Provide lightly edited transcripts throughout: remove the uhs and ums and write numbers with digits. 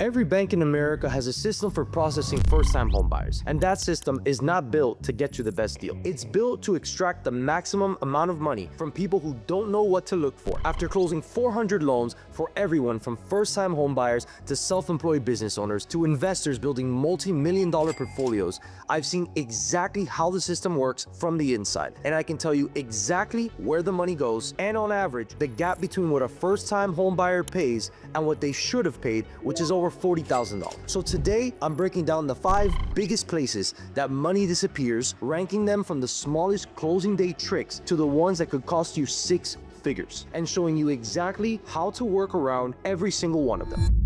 Every bank in America has a system for processing first-time homebuyers, and that system is not built to get you the best deal. It's built to extract the maximum amount of money from people who don't know what to look for. After closing 400 loans for everyone from first-time homebuyers to self-employed business owners to investors building multi-million-dollar portfolios, I've seen exactly how the system works from the inside, and I can tell you exactly where the money goes and on average the gap between what a first-time homebuyer pays and what they should have paid, which is over $40,000. So today, I'm breaking down the 5 biggest places that money disappears, ranking them from the smallest closing day tricks to the ones that could cost you 6 figures, and showing you exactly how to work around every single one of them.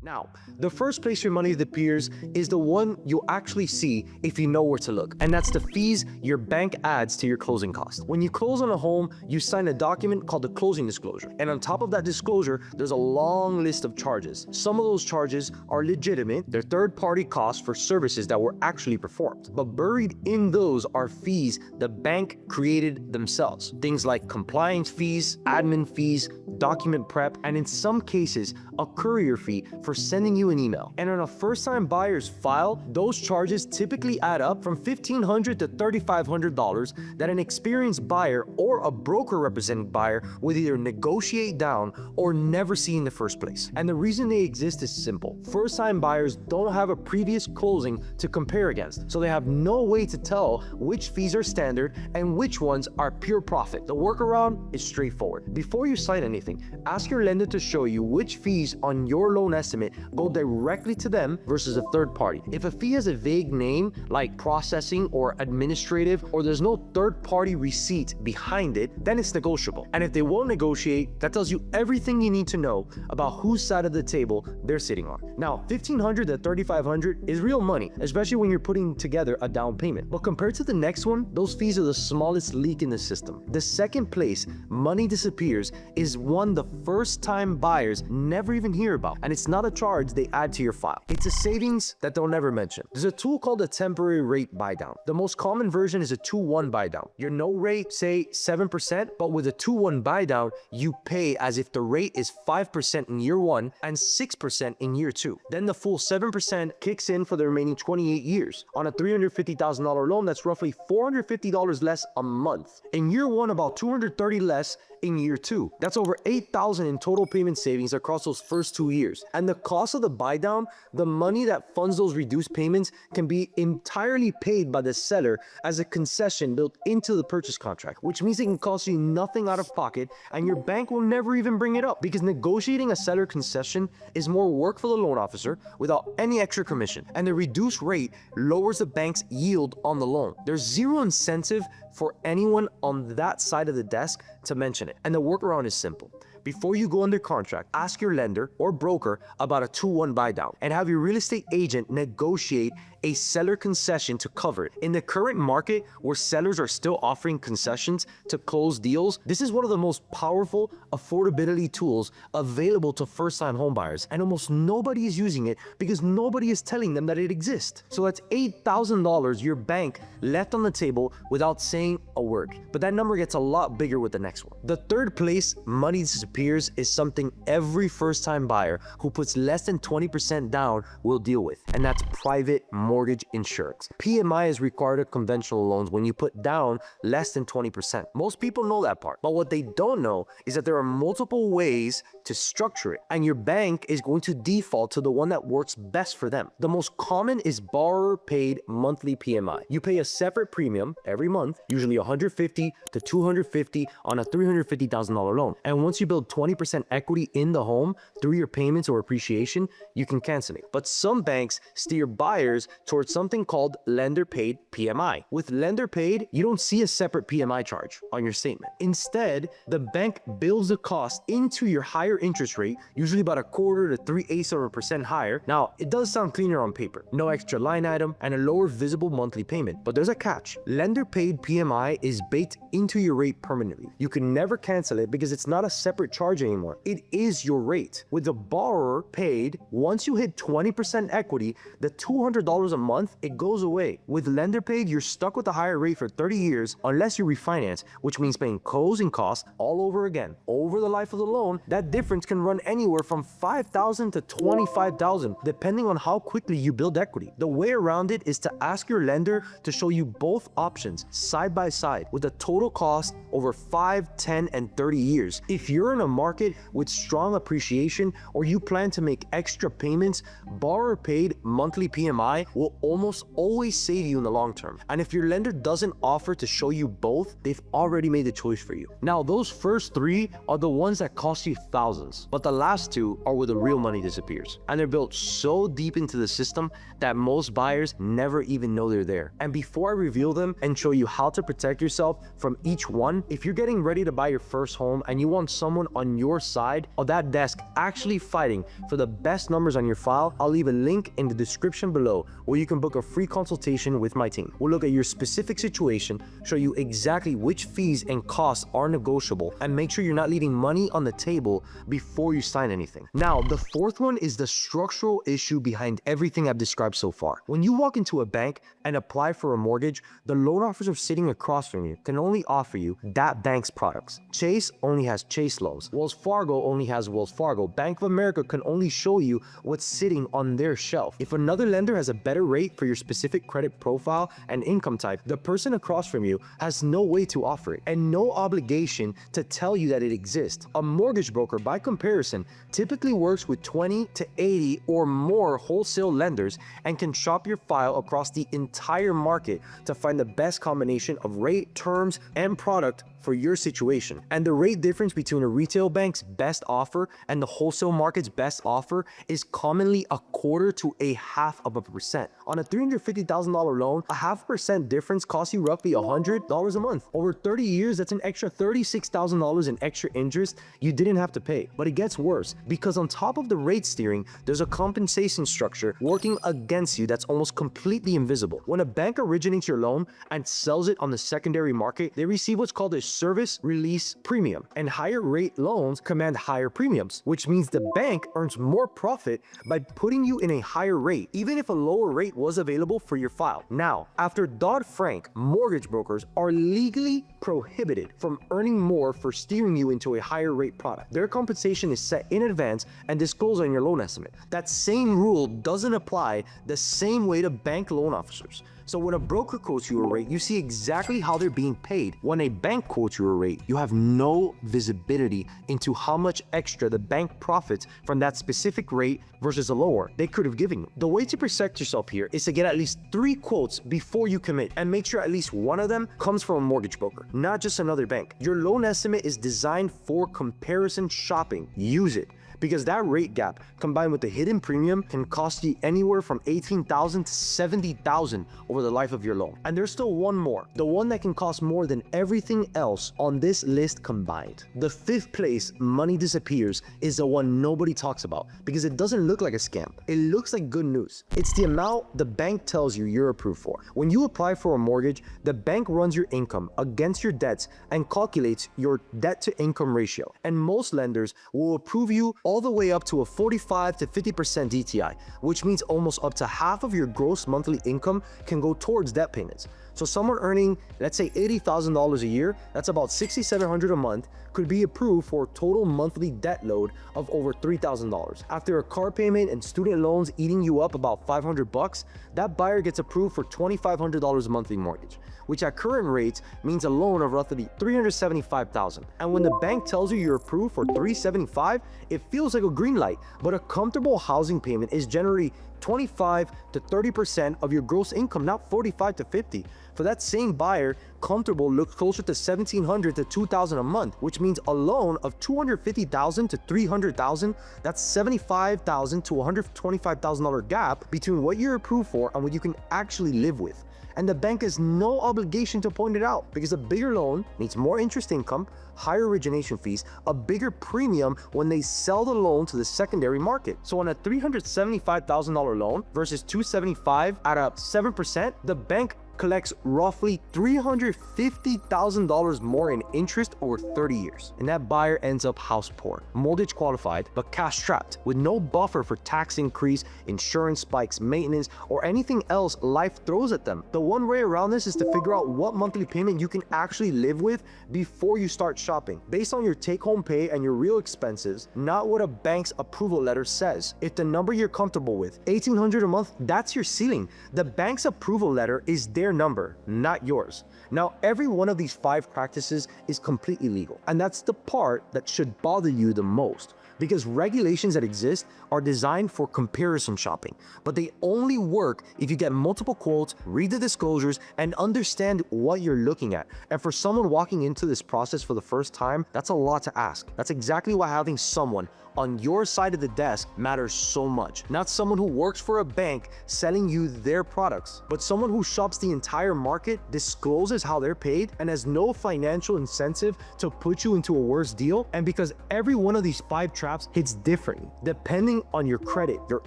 Now, the first place your money disappears is the one you'll actually see if you know where to look, and that's the fees your bank adds to your closing cost. When you close on a home, you sign a document called the closing disclosure, and on top of that disclosure, there's a long list of charges. Some of those charges are legitimate, they're third-party costs for services that were actually performed, but buried in those are fees the bank created themselves. Things like compliance fees, admin fees, document prep, and in some cases, a courier fee for sending you an email. And on a first-time buyer's file, those charges typically add up from $1,500 to $3,500 that an experienced buyer or a broker representing buyer would either negotiate down or never see in the first place. And the reason they exist is simple. First-time buyers don't have a previous closing to compare against, so they have no way to tell which fees are standard and which ones are pure profit. The workaround is straightforward. Before you sign anything, ask your lender to show you which fees on your loan estimate go directly to them versus a third party. If a fee has a vague name like processing or administrative, or there's no third party receipt behind it, then it's negotiable. And if they won't negotiate, that tells you everything you need to know about whose side of the table they're sitting on. Now, $1,500 to $3,500 is real money, especially when you're putting together a down payment. But compared to the next one, those fees are the smallest leak in the system. The second place money disappears is one the first-time buyers never even hear about, and it's not a charge they add to your file. It's a savings that they'll never mention. There's a tool called a temporary rate buy-down. The most common version is a 2-1 buy-down. Your no rate, say 7%, but with a 2-1 buy-down, you pay as if the rate is 5% in year 1 and 6% in year 2. Then the full 7% kicks in for the remaining 28 years. On a $350,000 loan, that's roughly $450 less a month. In year 1, about $230 less in year 2. That's over $8,000 in total payment savings across those first 2 years. And the cost of the buy down, the money that funds those reduced payments, can be entirely paid by the seller as a concession built into the purchase contract, which means it can cost you nothing out of pocket and your bank will never even bring it up, because negotiating a seller concession is more work for the loan officer without any extra commission, and the reduced rate lowers the bank's yield on the loan. There's zero incentive for anyone on that side of the desk to mention it, and the workaround is simple. Before you go under contract, ask your lender or broker about a 2-1 buy down and have your real estate agent negotiate a seller concession to cover it. In the current market where sellers are still offering concessions to close deals, this is one of the most powerful affordability tools available to first-time homebuyers, and almost nobody is using it because nobody is telling them that it exists. So that's $8,000 your bank left on the table without saying a word. But that number gets a lot bigger with the next one. The third place money disappears is something every first-time buyer who puts less than 20% down will deal with, and that's private mortgage insurance. PMI is required of conventional loans when you put down less than 20%. Most people know that part, but what they don't know is that there are multiple ways to structure it, and your bank is going to default to the one that works best for them. The most common is borrower paid monthly PMI. You pay a separate premium every month, usually $150 to $250 on a $350,000 loan. And once you build 20% equity in the home through your payments or appreciation, you can cancel it. But some banks steer buyers towards something called lender paid PMI. With lender paid, you don't see a separate PMI charge on your statement. Instead, the bank bills the cost into your higher interest rate, usually about 1/4 to 3/8% higher. Now, it does sound cleaner on paper. No extra line item and a lower visible monthly payment. But there's a catch. Lender paid PMI is baked into your rate permanently. You can never cancel it because it's not a separate charge anymore. It is your rate. With the borrower paid, once you hit 20% equity, the $200 a month, it goes away. With lender paid, you're stuck with a higher rate for 30 years unless you refinance, which means paying closing costs all over again. Over the life of the loan, that difference can run anywhere from $5,000 to $25,000, depending on how quickly you build equity. The way around it is to ask your lender to show you both options side by side with a total cost over 5, 10, and 30 years. If you're in a market with strong appreciation or you plan to make extra payments, borrower paid monthly PMI will almost always save you in the long term. And if your lender doesn't offer to show you both, they've already made the choice for you. Now, those first three are the ones that cost you thousands, but the last two are where the real money disappears. And they're built so deep into the system that most buyers never even know they're there. And before I reveal them and show you how to protect yourself from each one, if you're getting ready to buy your first home and you want someone on your side of that desk actually fighting for the best numbers on your file, I'll leave a link in the description below where you can book a free consultation with my team. We'll look at your specific situation, show you exactly which fees and costs are negotiable, and make sure you're not leaving money on the table before you sign anything. Now, the fourth one is the structural issue behind everything I've described so far. When you walk into a bank and apply for a mortgage, the loan officer sitting across from you can only offer you that bank's products. Chase only has Chase loans. Wells Fargo only has Wells Fargo. Bank of America can only show you what's sitting on their shelf. If another lender has a better rate for your specific credit profile and income type, the person across from you has no way to offer it and no obligation to tell you that it exists. A mortgage broker, by comparison, typically works with 20 to 80 or more wholesale lenders and can shop your file across the entire market to find the best combination of rate, terms, and product for your situation. And the rate difference between a retail bank's best offer and the wholesale market's best offer is commonly 1/4 to 0.5%. On a $350,000 loan, a 0.5% difference costs you roughly $100 a month. Over 30 years, that's an extra $36,000 in extra interest you didn't have to pay. But it gets worse, because on top of the rate steering, there's a compensation structure working against you that's almost completely invisible. When a bank originates your loan and sells it on the secondary market, they receive what's called a service release premium, and higher rate loans command higher premiums, which means the bank earns more profit by putting you in a higher rate, even if a lower rate was available for your file. Now, after Dodd-Frank, mortgage brokers are legally prohibited from earning more for steering you into a higher rate product. Their compensation is set in advance and disclosed on your loan estimate. That same rule doesn't apply the same way to bank loan officers. So when a broker quotes you a rate, you see exactly how they're being paid. When a bank quotes you a rate, you have no visibility into how much extra the bank profits from that specific rate versus a lower they could have given you. The way to protect yourself here is to get at least 3 quotes before you commit, and make sure at least one of them comes from a mortgage broker, not just another bank. Your loan estimate is designed for comparison shopping. Use it, because that rate gap combined with the hidden premium can cost you anywhere from $18,000 to $70,000 over the life of your loan. And there's still one more, the one that can cost more than everything else on this list combined. The 5th place money disappears is the one nobody talks about, because it doesn't look like a scam. It looks like good news. It's the amount the bank tells you you're approved for. When you apply for a mortgage, the bank runs your income against your debts and calculates your debt to income ratio. And most lenders will approve you all the way up to a 45 to 50% DTI, which means almost up to half of your gross monthly income can go towards debt payments. So someone earning, let's say $80,000 a year, that's about $6,700 a month, could be approved for a total monthly debt load of over $3,000. After a car payment and student loans eating you up about $500, that buyer gets approved for $2,500 a monthly mortgage, which at current rates means a loan of roughly $375,000. And when the bank tells you you're approved for $375,000, it feels like a green light, but a comfortable housing payment is generally 25 to 30% of your gross income, not 45 to 50. For that same buyer, comfortable looks closer to $1,700 to $2,000 a month, which means a loan of $250,000 to $300,000, that's $75,000 to $125,000 gap between what you're approved for and what you can actually live with. And the bank has no obligation to point it out, because a bigger loan means more interest income, higher origination fees, a bigger premium when they sell the loan to the secondary market. So on a $375,000 loan versus $275,000 at a 7%, the bank collects roughly $350,000 more in interest over 30 years. And that buyer ends up house poor, mortgage qualified, but cash strapped, with no buffer for tax increase, insurance spikes, maintenance, or anything else life throws at them. The one way around this is to figure out what monthly payment you can actually live with before you start shopping, based on your take-home pay and your real expenses, not what a bank's approval letter says. If the number you're comfortable with, $1,800 a month, that's your ceiling. The bank's approval letter is their number, not yours. Now, every one of these 5 practices is completely legal, and that's the part that should bother you the most, because regulations that exist are designed for comparison shopping, but they only work if you get multiple quotes, read the disclosures, and understand what you're looking at. And for someone walking into this process for the first time, that's a lot to ask. That's exactly why having someone on your side of the desk matters so much. Not someone who works for a bank selling you their products, but someone who shops the entire market, discloses how they're paid, and has no financial incentive to put you into a worse deal. And because every one of these 5 traps hits differently, depending on your credit, your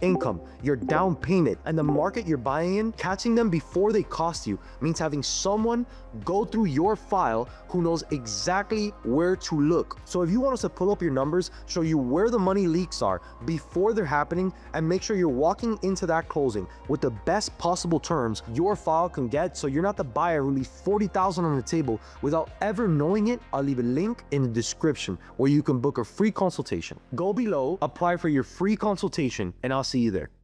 income, your down payment, and the market you're buying in, catching them before they cost you means having someone go through your file who knows exactly where to look. So if you want us to pull up your numbers, show you where the money leaks are before they're happening, and make sure you're walking into that closing with the best possible terms your file can get, so you're not the buyer who leaves $40,000 on the table without ever knowing it, I'll leave a link in the description where you can book a free consultation. Go below, apply for your free consultation, and I'll see you there.